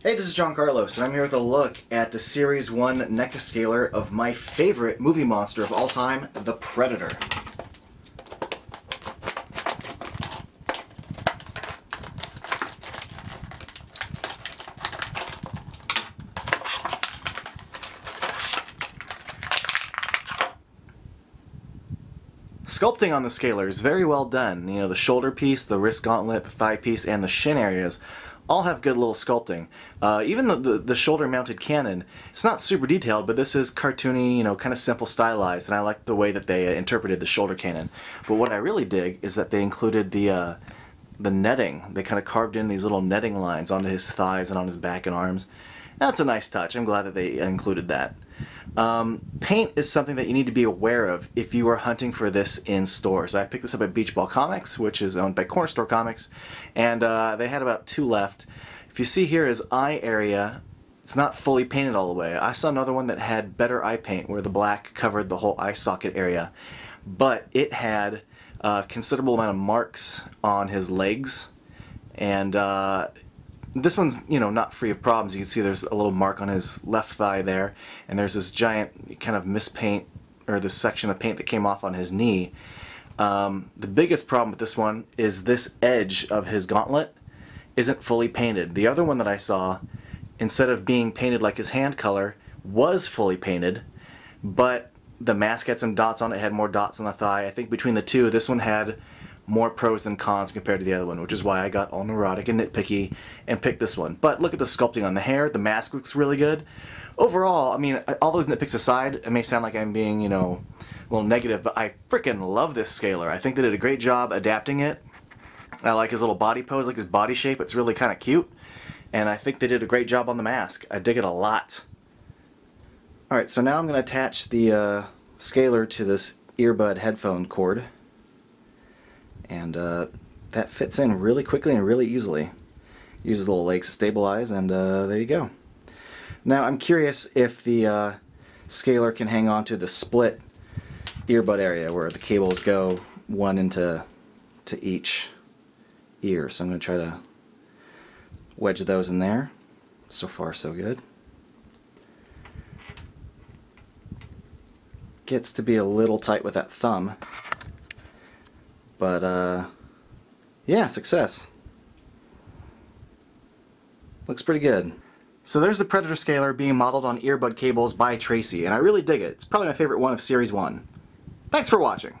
Hey, this is John Carlos, and I'm here with a look at the Series 1 NECA Scaler of my favorite movie monster of all time, the Predator. Sculpting on the scaler is very well done. You know, the shoulder piece, the wrist gauntlet, the thigh piece, and the shin areas all have good little sculpting. Even the shoulder-mounted cannon, it's not super detailed, but this is cartoony, you know, kind of simple stylized, and I like the way that they interpreted the shoulder cannon. But what I really dig is that they included the netting. They kind of carved in these little netting lines onto his thighs and on his back and arms. That's a nice touch. I'm glad that they included that. Paint is something that you need to be aware of if you are hunting for this in stores. I picked this up at Beach Ball Comics, which is owned by Corner Store Comics, and they had about 2 left. If you see here his eye area, it's not fully painted all the way. I saw another one that had better eye paint where the black covered the whole eye socket area, but it had a considerable amount of marks on his legs, and this one's, you know, not free of problems. You can see there's a little mark on his left thigh there, and there's this giant kind of mispaint, or this section of paint that came off on his knee. The biggest problem with this one is this edge of his gauntlet isn't fully painted. The other one that I saw, instead of being painted like his hand color, was fully painted, but the mask had some dots on it, had more dots on the thigh. I think between the two, this one had more pros than cons compared to the other one, which is why I got all neurotic and nitpicky and picked this one. But look at the sculpting on the hair. The mask looks really good. Overall, I mean, all those nitpicks aside, it may sound like I'm being, you know, a little negative, but I freaking love this scaler. I think they did a great job adapting it. I like his little body pose, like his body shape. It's really kind of cute. And I think they did a great job on the mask. I dig it a lot. Alright, so now I'm going to attach the scaler to this earbud headphone cord. And that fits in really quickly and really easily. Uses little legs to stabilize, and there you go. Now I'm curious if the scaler can hang on to the split earbud area where the cables go one into each ear. So I'm going to try to wedge those in there. So far so good. Gets to be a little tight with that thumb. But, yeah, success. Looks pretty good. So there's the Predator scaler being modeled on earbud cables by Tracy, and I really dig it. It's probably my favorite one of Series 1. Thanks for watching.